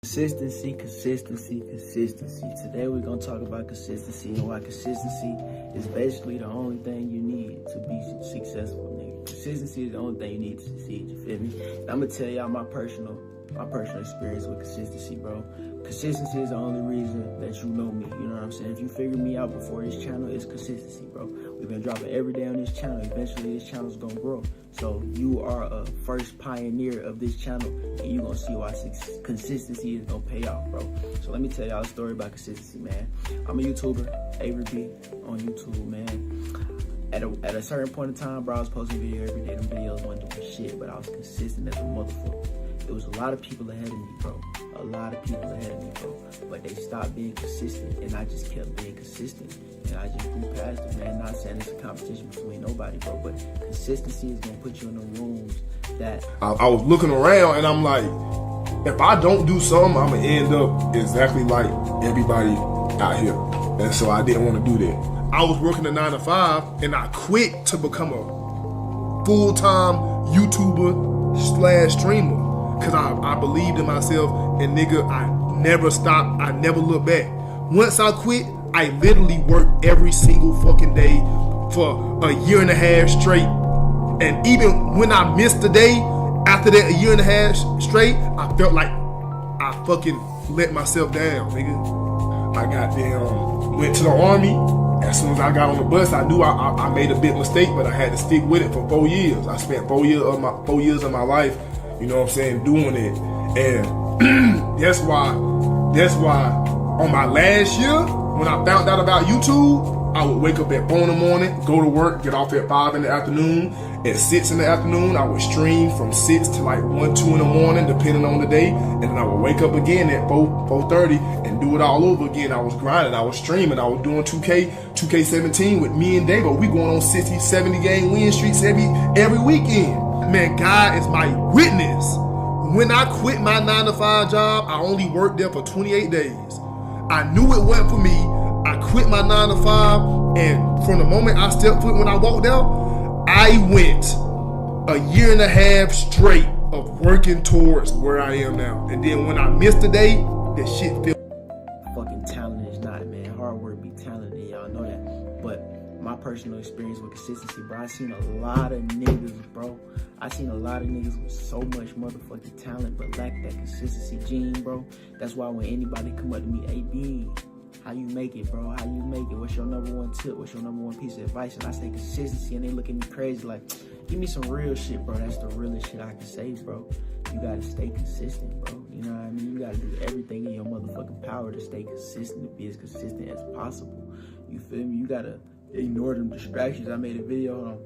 Consistency, consistency, consistency. Today we're going to talk about consistency and why consistency is basically the only thing you need to be successful, nigga. Consistency is the only thing you need to succeed, you feel me? And I'm going to tell y'all my personal experience with consistency, bro. Consistency is the only reason that you know me, you know what I'm saying? If you figure me out before this channel, it's consistency, bro. We've been dropping every day on this channel. Eventually, this channel's gonna grow. So you are a first pioneer of this channel, and you're gonna see why consistency is gonna pay off, bro. So let me tell y'all a story about consistency, man. I'm a YouTuber, Avery B on YouTube, man. At a certain point in time, bro, I was posting video every day. Them videos wasn't doing shit, but I was consistent as a motherfucker. There was a lot of people ahead of me, bro. A lot of people ahead of me, bro. But they stopped being consistent, and I just kept being consistent. And I just grew past it, man. Not saying it's a competition between nobody, bro. But consistency is gonna put you in the rooms that... I was looking around, and I'm like, if I don't do something, I'm gonna end up exactly like everybody out here. And so I didn't want to do that. I was working a 9 to 5, and I quit to become a full-time YouTuber / streamer. Cause I believed in myself, and nigga, I never stopped, I never looked back. Once I quit, I literally worked every single fucking day for a year and a half straight. And even when I missed a day, after that a year and a half straight, I felt like I fucking let myself down, nigga. I goddamn went to the army. As soon as I got on the bus, I knew I made a big mistake, but I had to stick with it for 4 years. I spent 4 years of my life, you know what I'm saying, doing it. And that's why on my last year, when I found out about YouTube, I would wake up at 4 in the morning, go to work, get off at 5 in the afternoon. At 6 in the afternoon, I would stream from 6 to like 1, 2 in the morning, depending on the day. And then I would wake up again at 4:30 and do it all over again. I was grinding, I was streaming, I was doing 2K17 with me and Davo. We going on 60, 70 game win streaks every weekend. Man, God is my witness. When I quit my 9 to 5 job, I only worked there for 28 days. I knew it wasn't for me. I quit my 9 to 5, and from the moment I stepped foot when I walked out, I went a year and a half straight of working towards where I am now. And then when I missed a day, that shit felt... Fucking talent is not, man. Hard work be talent, and y'all know that. But my personal experience with consistency, bro, I seen a lot of niggas, bro. I seen a lot of niggas with so much motherfucking talent, but lack that consistency gene, bro. That's why when anybody come up to me, hey, B, how you make it, bro? How you make it? What's your number one tip? What's your number one piece of advice? And I say consistency, and they look at me crazy like, give me some real shit, bro. That's the realest shit I can say, bro. You gotta stay consistent, bro. You know what I mean? You gotta do everything in your motherfucking power to stay consistent, to be as consistent as possible. You feel me? You gotta ignore them distractions. I made a video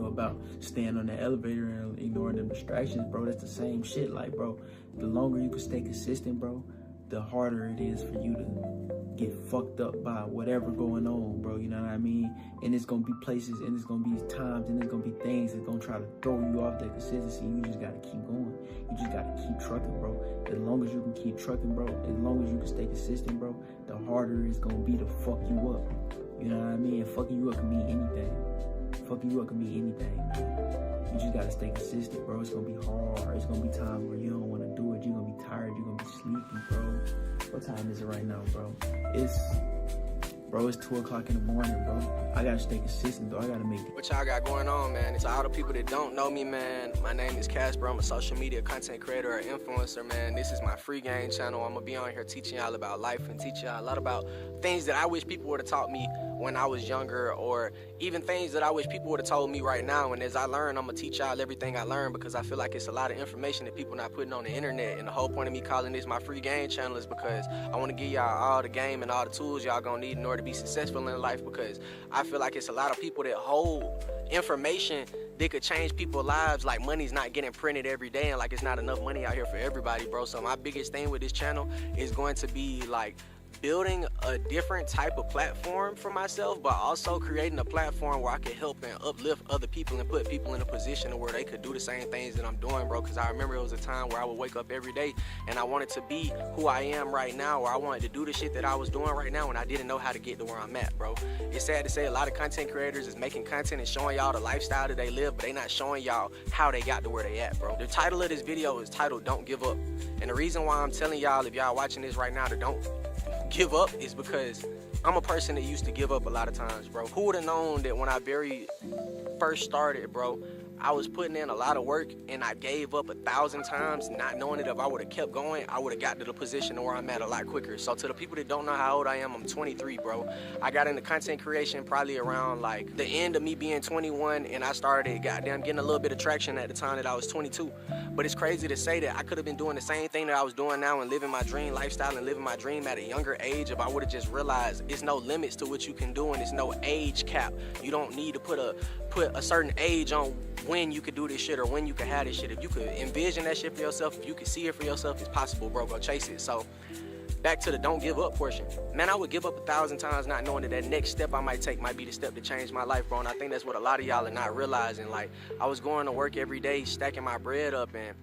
about staying on the elevator and ignoring them distractions, bro. That's the same shit. Like, bro, the longer you can stay consistent, bro, the harder it is for you to get fucked up by whatever going on, bro. You know what I mean? And it's gonna be places, and it's gonna be times, and it's gonna be things that's gonna try to throw you off that consistency. You just gotta keep going. You just gotta keep trucking, bro. As long as you can keep trucking, bro, as long as you can stay consistent, bro, the harder it's gonna be to fuck you up. You know what I mean? And fucking you up can mean anything. Fucking you up can mean anything, man. You just gotta stay consistent, bro. It's gonna be hard. It's gonna be times where you don't wanna do it. You're gonna be tired. You're gonna be sleepy, bro. What time is it right now, bro? It's 2 o'clock in the morning, bro. I gotta stay consistent, though. I gotta make it. What y'all got going on, man? It's all the people that don't know me, man. My name is Casper. I'm a social media content creator or influencer, man. This is my free game channel. I'm gonna be on here teaching y'all about life and teaching y'all a lot about things that I wish people would have taught me when I was younger, or even things that I wish people would have told me right now. And as I learn, I'm gonna teach y'all everything I learned, because I feel like it's a lot of information that people not putting on the internet. And the whole point of me calling this my free game channel is because I want to give y'all all the game and all the tools y'all gonna need in order to be successful in life, because I feel like it's a lot of people that hold information that could change people's lives. Like, money's not getting printed every day, and like it's not enough money out here for everybody, bro. So my biggest thing with this channel is going to be like building a different type of platform for myself, but also creating a platform where I can help and uplift other people and put people in a position where they could do the same things that I'm doing, bro. Because I remember it was a time where I would wake up every day and I wanted to be who I am right now, or I wanted to do the shit that I was doing right now, and I didn't know how to get to where I'm at, bro. It's sad to say a lot of content creators is making content and showing y'all the lifestyle that they live, but they not showing y'all how they got to where they at, bro. The title of this video is titled Don't Give Up. And the reason why I'm telling y'all, if y'all watching this right now, to don't give up is because I'm a person that used to give up a lot of times, bro. Who would have known that when I very first started, bro, I was putting in a lot of work and I gave up 1,000 times, not knowing that if I would have kept going, I would have got to the position where I'm at a lot quicker. So to the people that don't know how old I am, I'm 23, bro. I got into content creation probably around like the end of me being 21, and I started getting a little bit of traction at the time that I was 22. But it's crazy to say that I could have been doing the same thing that I was doing now and living my dream lifestyle and living my dream at a younger age if I would have just realized it's no limits to what you can do and it's no age cap. You don't need to put a certain age on when you could do this shit or when you could have this shit. If you could envision that shit for yourself, if you could see it for yourself, it's possible, bro. Go chase it. So back to the don't give up portion. Man, I would give up 1,000 times not knowing that next step I might take might be the step to change my life, bro. And I think that's what a lot of y'all are not realizing. Like, I was going to work every day, stacking my bread up, and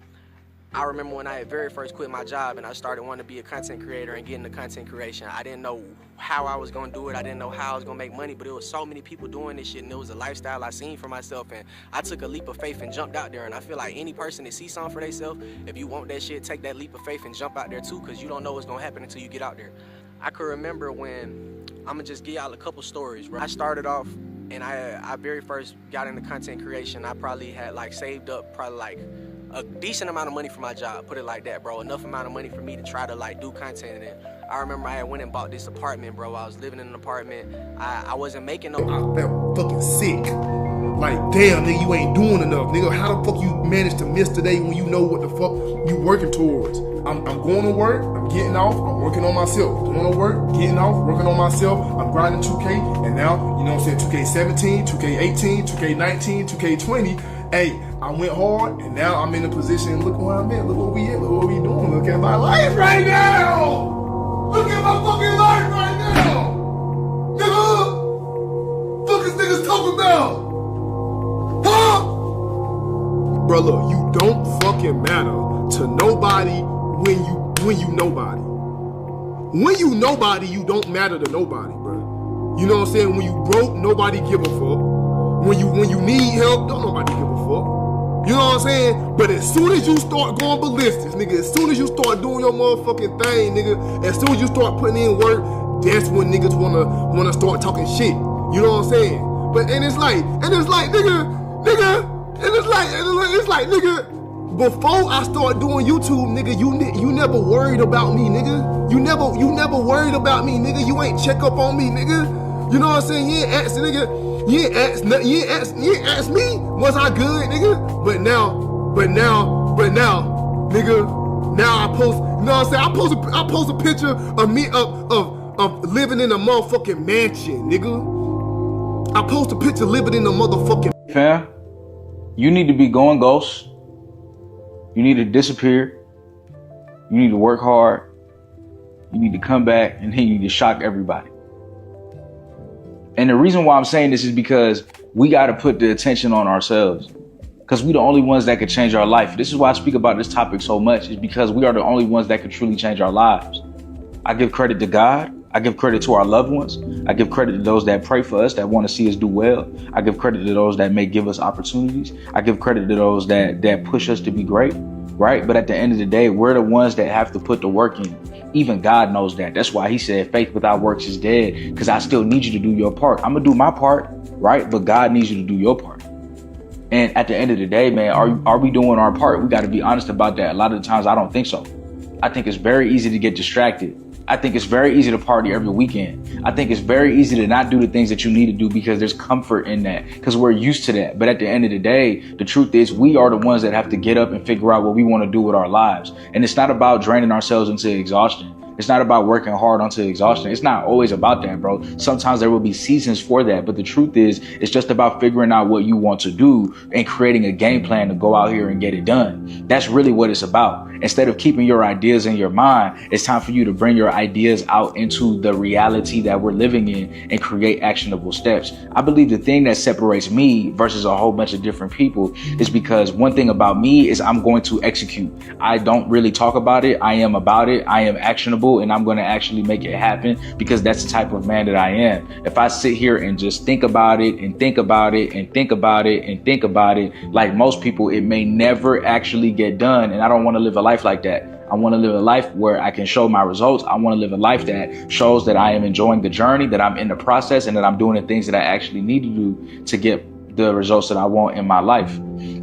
I remember when I had very first quit my job and I started wanting to be a content creator and get into content creation. I didn't know how I was gonna do it. I didn't know how I was gonna make money, but it was so many people doing this shit and it was a lifestyle I seen for myself, and I took a leap of faith and jumped out there. And I feel like any person that sees something for themselves, if you want that shit, take that leap of faith and jump out there too, because you don't know what's gonna happen until you get out there. I could remember when, I'm gonna just give y'all a couple stories, bro. I started off and I very first got into content creation. I probably had like saved up probably like a decent amount of money for my job, put it like that, bro. Enough amount of money for me to try to like do content. And I remember I had went and bought this apartment, bro. I was living in an apartment. I wasn't making no. I felt fucking sick. Like, damn, nigga, you ain't doing enough, nigga. How the fuck you managed to miss today when you know what the fuck you working towards? I'm going to work, I'm getting off, I'm working on myself. Going to work, getting off, working on myself. I'm grinding 2K, and now, you know what I'm saying, 2K17, 2K18, 2K19, 2K20. Hey, I went hard, and now I'm in a position. Look where I'm at. Look what we at. Look what we doing. Look at my life right now. Look at my fucking life right now. Nigga, fuck is niggas talking about? Huh? Bro, look, you don't fucking matter to nobody when you nobody. When you nobody, you don't matter to nobody, bro. You know what I'm saying? When you broke, nobody give a fuck. When you need help, don't nobody give a fuck. You know what I'm saying? But as soon as you start going ballistic, nigga, as soon as you start doing your motherfucking thing, nigga, as soon as you start putting in work, that's when niggas wanna start talking shit. You know what I'm saying? But it's like, nigga, before I start doing YouTube, nigga, you never worried about me, nigga. You never worried about me, nigga. You ain't check up on me, nigga. You know what I'm saying? You ain't ask, nigga. You ain't ask me, was I good, nigga? But now, nigga, now I post, you know what I'm saying? I post a picture of me of living in a motherfucking mansion, nigga. I post a picture living in a motherfucking. Fam, you need to be going ghost. You need to disappear. You need to work hard. You need to come back, and then you need to shock everybody. And the reason why I'm saying this is because we got to put the attention on ourselves, because we the only ones that could change our life. This is why I speak about this topic so much, is because we are the only ones that could truly change our lives. I give credit to God. I give credit to our loved ones. I give credit to those that pray for us, that want to see us do well. I give credit to those that may give us opportunities. I give credit to those that push us to be great, right? But at the end of the day, we're the ones that have to put the work in. Even God knows that. That's why he said faith without works is dead, because I still need you to do your part. I'm going to do my part, right? But God needs you to do your part. And at the end of the day, man, are we doing our part? We got to be honest about that. A lot of the times I don't think so. I think it's very easy to get distracted. I think it's very easy to party every weekend. I think it's very easy to not do the things that you need to do because there's comfort in that, because we're used to that. But at the end of the day, the truth is we are the ones that have to get up and figure out what we want to do with our lives. And it's not about draining ourselves into exhaustion, It's not about working hard until exhaustion. It's not always about that, bro. Sometimes there will be seasons for that. But the truth is, it's just about figuring out what you want to do and creating a game plan to go out here and get it done. That's really what it's about. Instead of keeping your ideas in your mind, it's time for you to bring your ideas out into the reality that we're living in and create actionable steps. I believe the thing that separates me versus a whole bunch of different people is because one thing about me is I'm going to execute. I don't really talk about it. I am about it. I am actionable, and I'm going to actually make it happen because that's the type of man that I am. If I sit here and just think about it and think about it and think about it and think about it, like most people, it may never actually get done. And I don't want to live a life like that. I want to live a life where I can show my results. I want to live a life that shows that I am enjoying the journey, that I'm in the process, and that I'm doing the things that I actually need to do to get the results that I want in my life.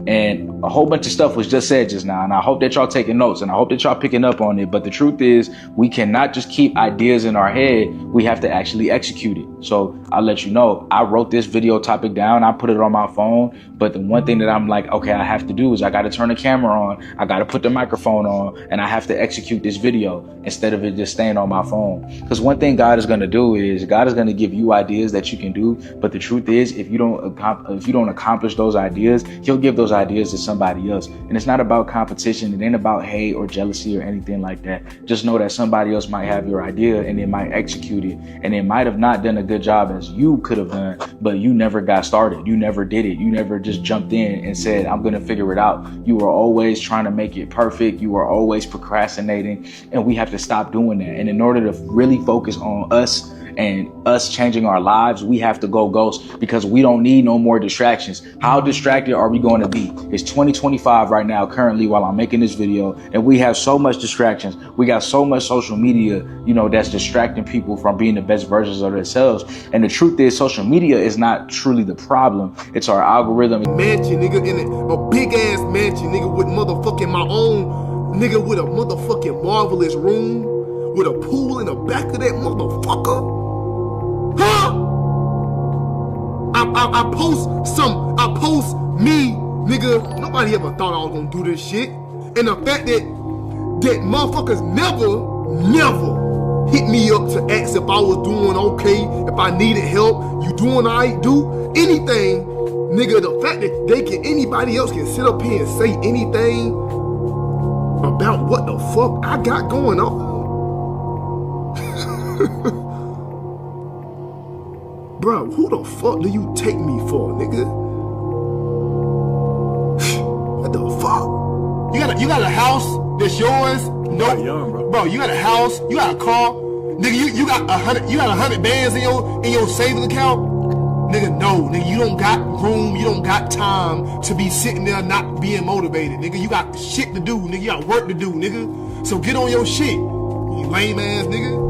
And a whole bunch of stuff was just said just now, and I hope that y'all taking notes, and I hope that y'all picking up on it. But the truth is, we cannot just keep ideas in our head. We have to actually execute it. So I'll let you know, I wrote this video topic down. I put it on my phone. But the one thing that I'm like, okay, I have to do is I got to turn the camera on. I got to put the microphone on, and I have to execute this video instead of it just staying on my phone. Because one thing God is going to do is God is going to give you ideas that you can do. But the truth is, if you don't accomplish those ideas, He'll give those ideas to somebody else. And it's not about competition. It ain't about hate or jealousy or anything like that. Just know that somebody else might have your idea and they might execute it, and they might have not done a good job as you could have done, but you never got started. You never did it. You never just jumped in and said, I'm going to figure it out. You were always trying to make it perfect. You were always procrastinating, and we have to stop doing that. And in order to really focus on us and us changing our lives, we have to go ghost, because we don't need no more distractions. How distracted are we going to be? It's 2025 right now, currently, while I'm making this video, and we have so much distractions. We got so much social media, that's distracting people from being the best versions of themselves. And the truth is, social media is not truly the problem. It's our algorithm. Mansion, nigga, in a big ass mansion, nigga, with motherfucking my own, nigga, with a motherfucking marvelous room, with a pool in the back of that motherfucker. Huh? I post me, nigga. Nobody ever thought I was gonna do this shit. And the fact that motherfuckers never hit me up to ask if I was doing okay, if I needed help, you doing alright, do anything, nigga. The fact that anybody else can sit up here and say anything about what the fuck I got going on. Bro, who the fuck do you take me for, nigga? What the fuck? You got a house that's yours? No, young, bro. You got a house, you got a car, nigga. You got 100 bands in your savings account, nigga. No, nigga, you don't got room, you don't got time to be sitting there not being motivated, nigga. You got shit to do, nigga. You got work to do, nigga. So get on your shit, you lame ass nigga.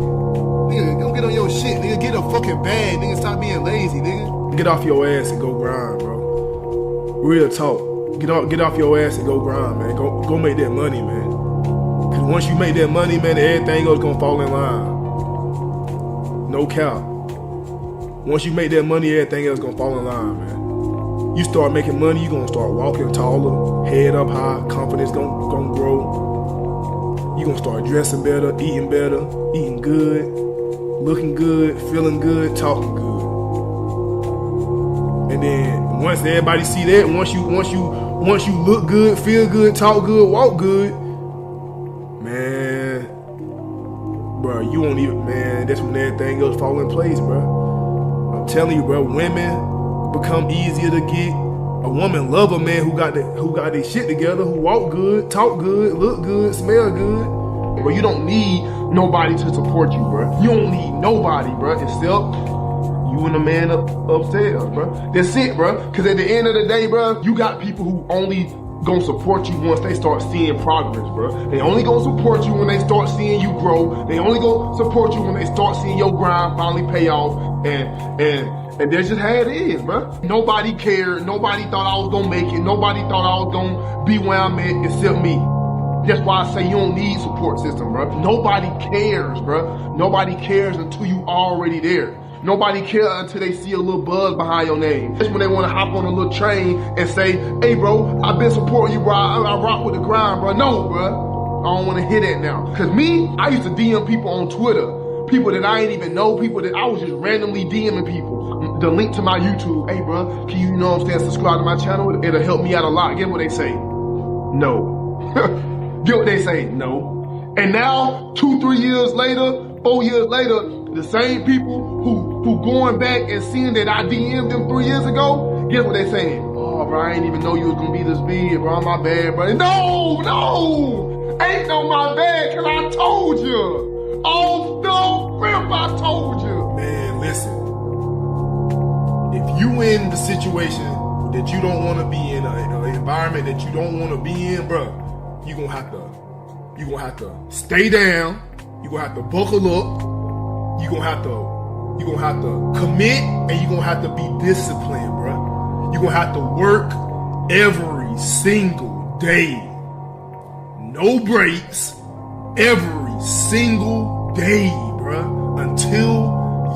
Nigga, don't get on your shit, nigga. Get a fucking bag, nigga. Stop being lazy, nigga. Get off your ass and go grind, bro. Real talk. Get off your ass and go grind, man. Go make that money, man. Cause once you make that money, man, everything else gonna fall in line. No cap. Once you make that money, everything else gonna fall in line, man. You start making money, you gonna start walking taller, head up high, confidence gonna grow. You gonna start dressing better, eating good, looking good, feeling good, talking good. And then once everybody see that, once you look good, feel good, talk good, walk good, man, bro, you won't even, man, that's when everything else fall in place, bro. I'm telling you, bro, women become easier to get. A woman love a man who got their shit together, who walk good, talk good, look good, smell good. Bro, you don't need nobody to support you, bro. You don't need nobody, bro, except you and the man upstairs, bro. That's it, bro. Cause at the end of the day, bro, you got people who only gonna support you once they start seeing progress, bro. They only gonna support you when they start seeing you grow. They only gonna support you when they start seeing your grind finally pay off. And that's just how it is, bro. Nobody cared. Nobody thought I was gonna make it. Nobody thought I was gonna be where I'm at except me. That's why I say you don't need support system, bro. Nobody cares, bro. Nobody cares until you already there. Nobody cares until they see a little buzz behind your name. That's when they want to hop on a little train and say, hey, bro, I've been supporting you, bro. I rock with the grind, bro. No, bro. I don't want to hear that now. Cause me, I used to DM people on Twitter. People that I ain't even know, people that I was just randomly DMing people. The link to my YouTube. Hey, bro, can you know what I'm saying, subscribe to my channel? It'll help me out a lot. Get what they say? No. Get what they say? No. And now, 2-3 years later, 4 years later, the same people who going back and seeing that I DM'd them 3 years ago, guess what they saying? Oh, bro, I ain't even know you was gonna be this big, bro. My bad, bro. No! Ain't no my bad, cause I told you. Off the rip, I told you. Man, listen. If you in the situation that you don't want to be in, an environment that you don't want to be in, bro, you gonna have to stay down. You gonna have to buckle up. You gonna have to commit, and you gonna have to be disciplined, bro. You gonna have to work every single day. No breaks. Every single day, bruh, until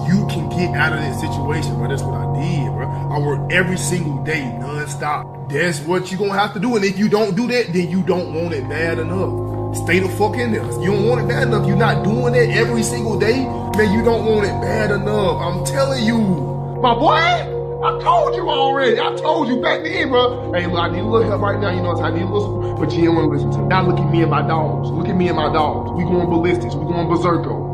you can get out of that situation, bro. That's what I did, bro. I worked every single day, non-stop. That's what you gonna have to do, and if you don't do that, then you don't want it bad enough. Stay the fuck in there. You don't want it bad enough. You're not doing it every single day, man, you don't want it bad enough. I'm telling you. My boy, I told you already. I told you back then, bro. Hey, look, I need a little help right now. You know what I'm saying? I need a little support, but you didn't want to listen to me. Now look at me and my dogs. Look at me and my dogs. We going ballistics. We going berserko.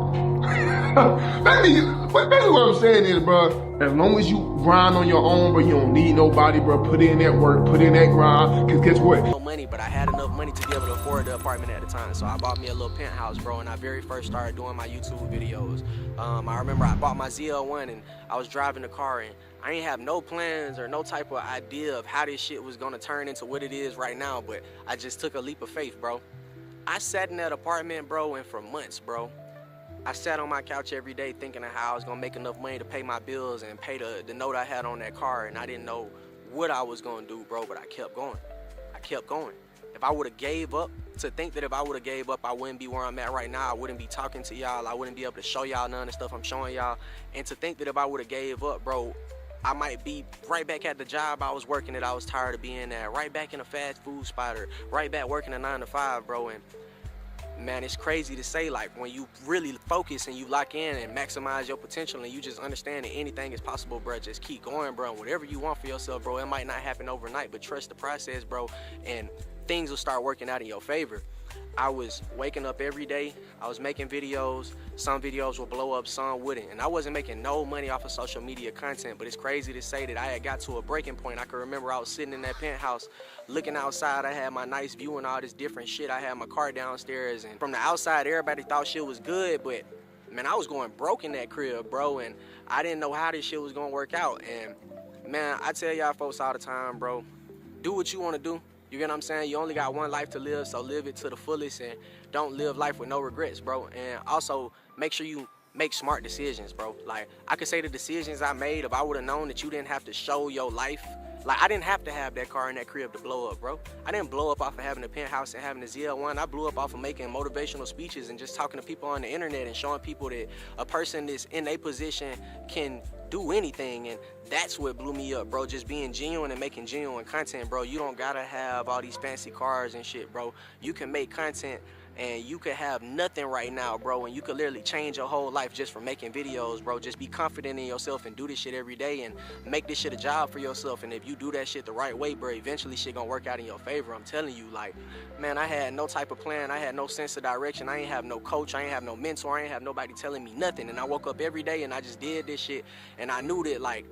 Basically what I'm saying is, bro, as long as you grind on your own, bro, you don't need nobody, bro. Put in that work, put in that grind, because guess what? No money, but I had enough money to be able to afford the apartment at the time. So I bought me a little penthouse, bro, and I very first started doing my YouTube videos. I remember I bought my ZL1 and I was driving the car, and I ain't have no plans or no type of idea of how this shit was gonna turn into what it is right now, but I just took a leap of faith, bro. I sat in that apartment, bro, and for months, bro, I sat on my couch every day thinking of how I was gonna make enough money to pay my bills and pay the note I had on that car, and I didn't know what I was gonna do, bro, but I kept going. I kept going. If I would've gave up, to think that if I would've gave up, I wouldn't be where I'm at right now. I wouldn't be talking to y'all. I wouldn't be able to show y'all none of the stuff I'm showing y'all. And to think that if I would've gave up, bro, I might be right back at the job I was working that I was tired of being at, right back in a fast food spot, or right back working a 9 to 5, bro. And man, it's crazy to say, like, when you really focus and you lock in and maximize your potential and you just understand that anything is possible, bro, just keep going, bro. Whatever you want for yourself, bro, it might not happen overnight, but trust the process, bro, and things will start working out in your favor. I was waking up every day, I was making videos. Some videos would blow up, some wouldn't, and I wasn't making no money off of social media content, but it's crazy to say that I had got to a breaking point. I can remember I was sitting in that penthouse looking outside. I had my nice view and all this different shit. I had my car downstairs, and from the outside everybody thought shit was good, but man, I was going broke in that crib, bro, and I didn't know how this shit was gonna work out. And man, I tell y'all folks all the time, bro, do what you want to do. You get what I'm saying? You only got one life to live, so live it to the fullest and don't live life with no regrets, bro. And also, make sure you make smart decisions, bro. Like, I could say the decisions I made, if I would have known that you didn't have to show your life. Like, I didn't have to have that car in that crib to blow up, bro. I didn't blow up off of having a penthouse and having a ZL1. I blew up off of making motivational speeches and just talking to people on the internet and showing people that a person that's in a position can do anything, and that's what blew me up, bro. Just being genuine and making genuine content, bro. You don't gotta have all these fancy cars and shit, bro. You can make content and you could have nothing right now, bro, and you could literally change your whole life just from making videos, bro. Just be confident in yourself and do this shit every day and make this shit a job for yourself. And if you do that shit the right way, bro, eventually shit gonna work out in your favor. I'm telling you, like, man, I had no type of plan. I had no sense of direction. I ain't have no coach. I ain't have no mentor. I ain't have nobody telling me nothing. And I woke up every day and I just did this shit, and I knew that, like,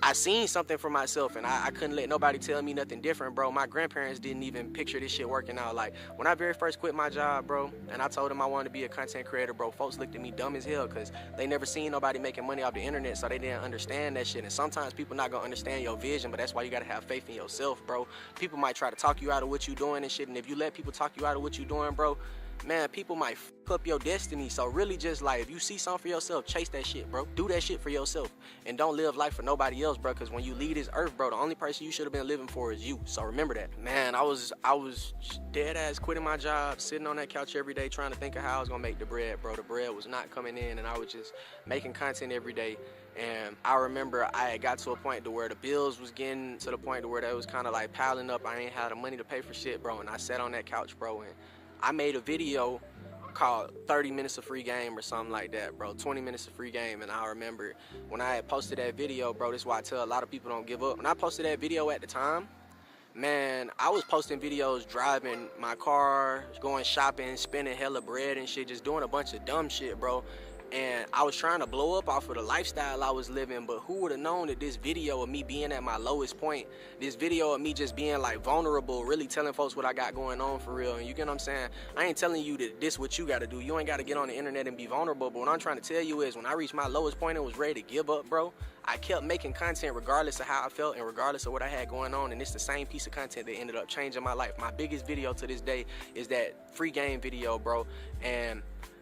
I seen something for myself, and I couldn't let nobody tell me nothing different, bro. My grandparents didn't even picture this shit working out. Like, when I very first quit my job, bro, and I told them I wanted to be a content creator, bro, folks looked at me dumb as hell because they never seen nobody making money off the internet, so they didn't understand that shit. And sometimes people not gonna understand your vision, but that's why you gotta have faith in yourself, bro. People might try to talk you out of what you doing and shit, and if you let people talk you out of what you doing, bro, man, people might f up your destiny. So really, just like, if you see something for yourself, chase that shit, bro. Do that shit for yourself and don't live life for nobody else, bro, because when you leave this earth, bro, the only person you should have been living for is you. So remember that. Man, I was dead ass quitting my job, sitting on that couch every day trying to think of how I was gonna make the bread, bro. The bread was not coming in, and I was just making content every day. And I remember I had got to a point to where the bills was getting to the point to where that was kind of like piling up. I ain't had the money to pay for shit, bro, and I sat on that couch, bro, and I made a video called 30 minutes of free game or something like that, bro. 20 minutes of free game. And I remember when I had posted that video, bro, this is why I tell a lot of people don't give up. When I posted that video at the time, man, I was posting videos driving my car, going shopping, spending hella bread and shit, just doing a bunch of dumb shit, bro. And I was trying to blow up off of the lifestyle I was living, but who would have known that this video of me being at my lowest point, this video of me just being like vulnerable, really telling folks what I got going on for real. And you get what I'm saying? I ain't telling you that this what you got to do. You ain't got to get on the internet and be vulnerable. But what I'm trying to tell you is when I reached my lowest point and was ready to give up, bro, I kept making content regardless of how I felt and regardless of what I had going on. And it's the same piece of content that ended up changing my life. My biggest video to this day is that free game video, bro. And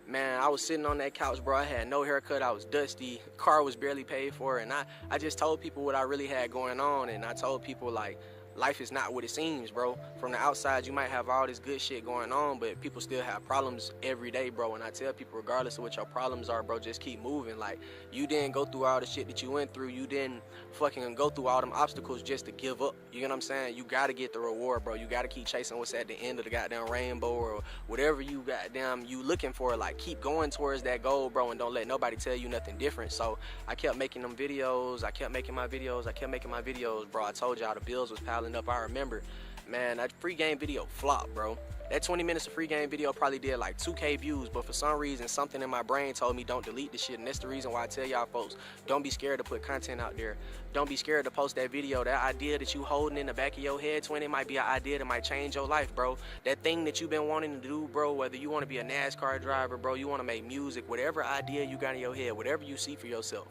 man, I was sitting on that couch, bro. I had no haircut. I was dusty. Car was barely paid for. And I just told people what I really had going on. And I told people, like, life is not what it seems, bro. From the outside, you might have all this good shit going on, but people still have problems every day, bro. And I tell people, regardless of what your problems are, bro, just keep moving. Like, you didn't go through all the shit that you went through. You didn't fucking go through all them obstacles just to give up. You get what I'm saying? You got to get the reward, bro. You got to keep chasing what's at the end of the goddamn rainbow or whatever you goddamn you looking for. Like, keep going towards that goal, bro, and don't let nobody tell you nothing different. So I kept making them videos. I kept making my videos. I kept making my videos, bro. I told y'all the bills was piling up. I remember, man, that free game video flopped, bro. That 20 minutes of free game video probably did like 2K views, but for some reason, something in my brain told me don't delete this shit. And that's the reason why I tell y'all folks, don't be scared to put content out there. Don't be scared to post that video. That idea that you holding in the back of your head, twin, it might be an idea that might change your life, bro. That thing that you've been wanting to do, bro, whether you want to be a NASCAR driver, bro, you want to make music, whatever idea you got in your head, whatever you see for yourself,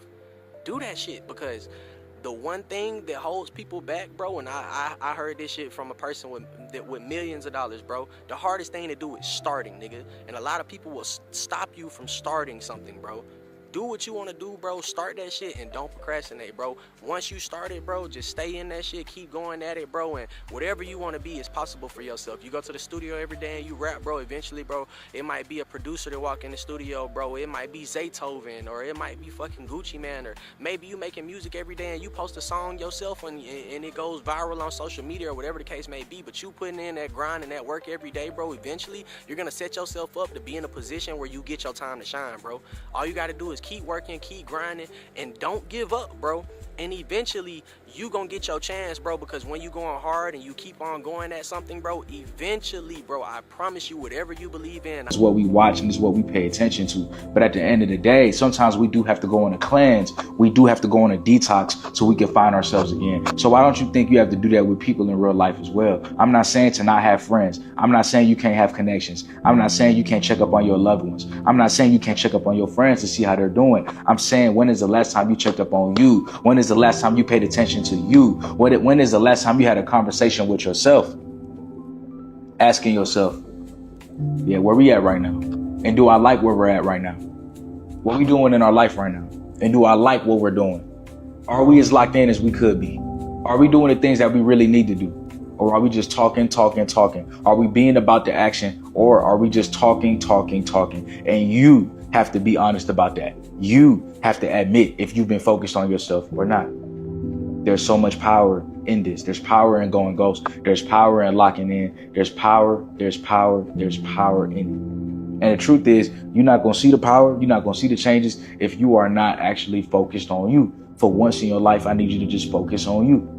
do that shit. Because the one thing that holds people back, bro, and I heard this shit from a person with millions of dollars, bro, the hardest thing to do is starting, nigga. And a lot of people will stop you from starting something, bro. Do what you want to do, bro. Start that shit and don't procrastinate, bro. Once you start it, bro, just stay in that shit. Keep going at it, bro. And whatever you want to be is possible for yourself. You go to the studio every day and you rap, bro. Eventually, bro, it might be a producer that walk in the studio, bro. It might be Zaytoven, or it might be fucking Gucci Man, or maybe you making music every day and you post a song yourself and it goes viral on social media or whatever the case may be. But you putting in that grind and that work every day, bro, eventually you're going to set yourself up to be in a position where you get your time to shine, bro. All you got to do is keep working, keep grinding, and don't give up, bro. And eventually you gonna get your chance, bro, because when you going hard and you keep on going at something, bro, eventually, bro, I promise you, whatever you believe in, it's what we watch and it's what we pay attention to. But at the end of the day, sometimes we do have to go on a cleanse. We do have to go on a detox so we can find ourselves again. So why don't you think you have to do that with people in real life as well? I'm not saying to not have friends. I'm not saying you can't have connections. I'm not saying you can't check up on your loved ones. I'm not saying you can't check up on your friends to see how they're doing. I'm saying, when is the last time you checked up on you? When is the last time you paid attention to you? When is the last time you had a conversation with yourself? Asking yourself, yeah, where we at right now? And do I like where we're at right now? What we doing in our life right now? And do I like what we're doing? Are we as locked in as we could be? Are we doing the things that we really need to do? Or are we just talking? Are we being about the action? Or are we just talking? And you have to be honest about that. You have to admit if you've been focused on yourself or not. There's so much power in this. There's power in going ghost. There's power in locking in. There's power in it. And the truth is, you're not going to see the power. You're not going to see the changes if you are not actually focused on you. For once in your life, I need you to just focus on you.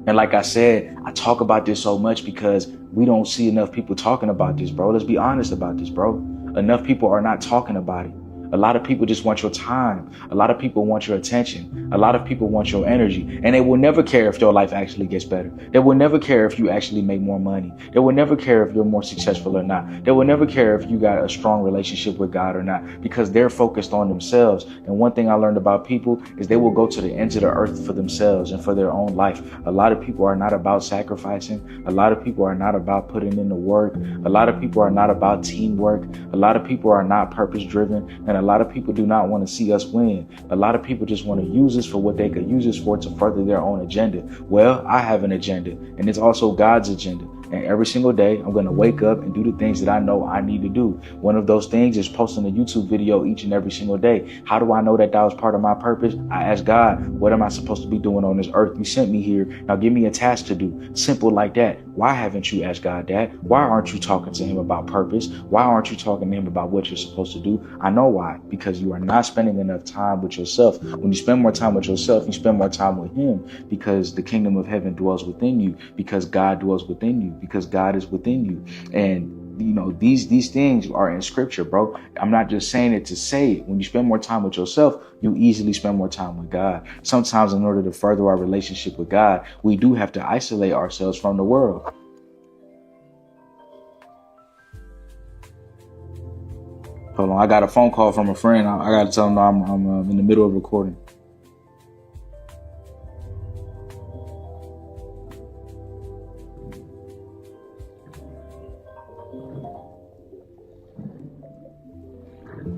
And like I said, I talk about this so much because we don't see enough people talking about this, bro. Let's be honest about this, bro. Enough people are not talking about it. A lot of people just want your time. A lot of people want your attention. A lot of people want your energy. And they will never care if your life actually gets better. They will never care if you actually make more money. They will never care if you're more successful or not. They will never care if you got a strong relationship with God or not, because they're focused on themselves. And one thing I learned about people is they will go to the ends of the earth for themselves and for their own life. A lot of people are not about sacrificing. A lot of people are not about putting in the work. A lot of people are not about teamwork. A lot of people are not purpose driven. And a lot of people do not want to see us win. A lot of people just want to use us for what they could use us for to further their own agenda. Well, I have an agenda, and it's also God's agenda. And every single day, I'm going to wake up and do the things that I know I need to do. One of those things is posting a YouTube video each and every single day. How do I know that that was part of my purpose? I ask God, what am I supposed to be doing on this earth? You sent me here. Now give me a task to do. Simple like that. Why haven't you asked God that? Why aren't you talking to him about purpose? Why aren't you talking to him about what you're supposed to do? I know why. Because you are not spending enough time with yourself. When you spend more time with yourself, you spend more time with him, because the kingdom of heaven dwells within you, because God dwells within you, because God is within you. And you know, these things are in scripture, bro. I'm not just saying it to say it. When you spend more time with yourself, you easily spend more time with God. Sometimes in order to further our relationship with God, we do have to isolate ourselves from the world. Hold on, I got a phone call from a friend. I got to tell him I'm in the middle of recording.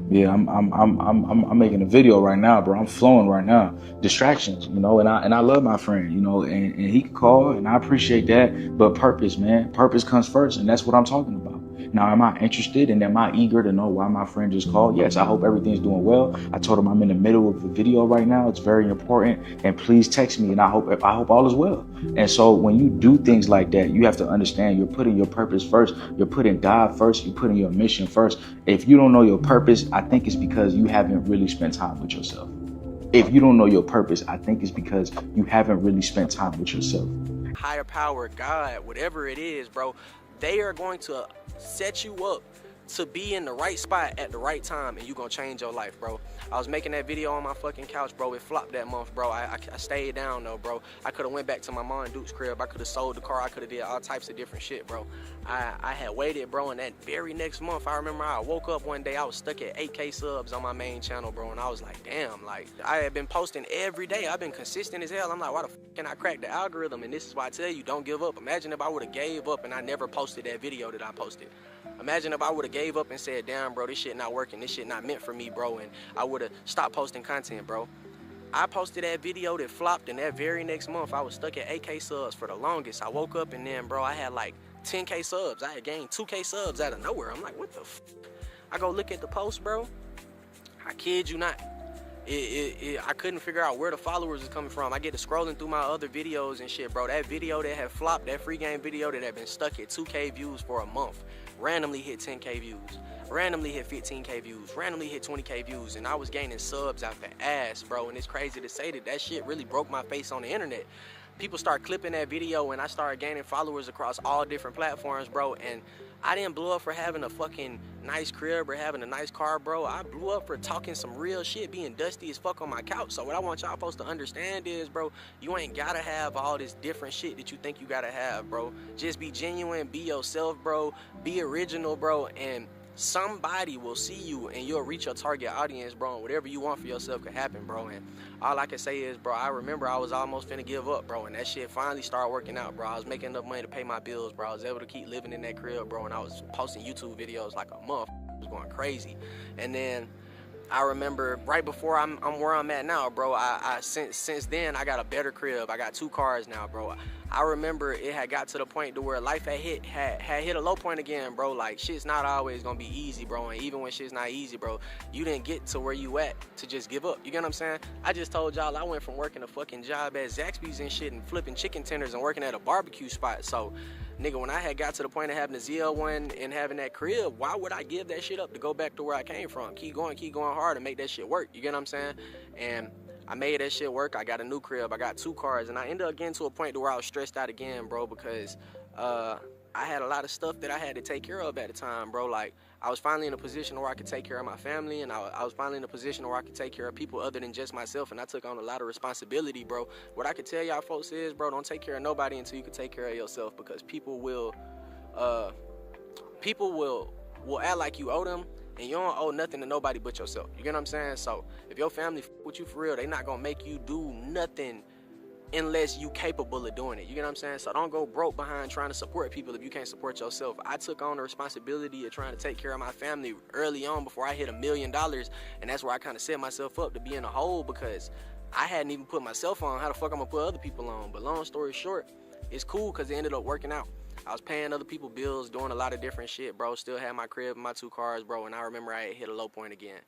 Yeah, I'm making a video right now, bro. I'm flowing right now. Distractions, you know, and I love my friend, you know, and he can call, and I appreciate that. But purpose, man, purpose comes first, and that's what I'm talking about. Now, am I interested and am I eager to know why my friend just called? Yes, I hope everything's doing well. I told him I'm in the middle of the video right now. It's very important, and please text me, and I hope all is well. And so when you do things like that, you have to understand you're putting your purpose first. You're putting God first. You're putting your mission first. If you don't know your purpose, I think it's because you haven't really spent time with yourself. If you don't know your purpose, I think it's because you haven't really spent time with yourself. Higher power, God, whatever it is, bro, they are going to set you up to be in the right spot at the right time, and you're gonna change your life, bro. I was making that video on my fucking couch, bro. It flopped that month, bro. I stayed down though, bro. I could have went back to my mom and Duke's crib. I could have sold the car. I could have did all types of different shit, bro. I had waited, bro, and that very next month, I remember I woke up one day, I was stuck at 8K subs on my main channel, bro, and I was like, damn, like, I had been posting every day. I've been consistent as hell. I'm like, why the fuck can I crack the algorithm? And this is why I tell you, don't give up. Imagine if I would have gave up and I never posted that video that I posted. Imagine if I would have gave up and said, damn, bro, this shit not working. This shit not meant for me, bro. And I would have stopped posting content, bro. I posted that video that flopped, and that very next month, I was stuck at 8K subs for the longest. I woke up and then, bro, I had like 10K subs. I had gained 2K subs out of nowhere. I'm like, what the f? I go look at the post, bro. I kid you not. I couldn't figure out where the followers is coming from. I get to scrolling through my other videos and shit, bro. That video that had flopped, that free game video that had been stuck at 2K views for a month, randomly hit 10K views, randomly hit 15K views, randomly hit 20K views, and I was gaining subs out the ass, bro. And it's crazy to say that shit really broke my face on the internet. People start clipping that video, and I started gaining followers across all different platforms, bro. And I didn't blow up for having a fucking nice crib or having a nice car, bro. I blew up for talking some real shit, being dusty as fuck on my couch. So what I want y'all supposed to understand is, bro, you ain't gotta have all this different shit that you think you gotta have, bro. Just be genuine, be yourself, bro. Be original, bro, and somebody will see you and you'll reach your target audience, bro, and whatever you want for yourself can happen, bro. And all I can say is, bro, I remember I was almost finna give up, bro, and that shit finally started working out, bro. I was making enough money to pay my bills, bro. I was able to keep living in that crib, bro, and I was posting YouTube videos like a month. It was going crazy. And then I remember right before I'm where I'm at now, bro, since then I got a better crib. I got 2 cars now, bro. I remember it had got to the point to where life had hit a low point again, bro. Like, shit's not always gonna be easy, bro. And even when shit's not easy, bro, you didn't get to where you at to just give up. You get what I'm saying? I just told y'all I went from working a fucking job at Zaxby's and shit and flipping chicken tenders and working at a barbecue spot. So, nigga, when I had got to the point of having a ZL1 and having that crib, why would I give that shit up to go back to where I came from? Keep going hard and make that shit work. You get what I'm saying? And I made that shit work. I got a new crib. I got 2 cars. And I ended up getting to a point to where I was stressed out again, bro, because I had a lot of stuff that I had to take care of at the time, bro. Like, I was finally in a position where I could take care of my family, and I was finally in a position where I could take care of people other than just myself, and I took on a lot of responsibility, bro. What I could tell y'all folks is, bro, don't take care of nobody until you can take care of yourself, because people will act like you owe them, and you don't owe nothing to nobody but yourself. You get what I'm saying? So if your family f with you for real, they not gonna make you do nothing unless you capable of doing it. You get what I'm saying? So don't go broke behind trying to support people if you can't support yourself. I took on the responsibility of trying to take care of my family early on before I hit $1 million, and that's where I kind of set myself up to be in a hole, because I hadn't even put myself on. How the fuck I'm gonna put other people on? But long story short, it's cool because it ended up working out. I was paying other people bills, doing a lot of different shit, bro. Still had my crib and my 2 cars, bro. And I remember I had hit a low point again.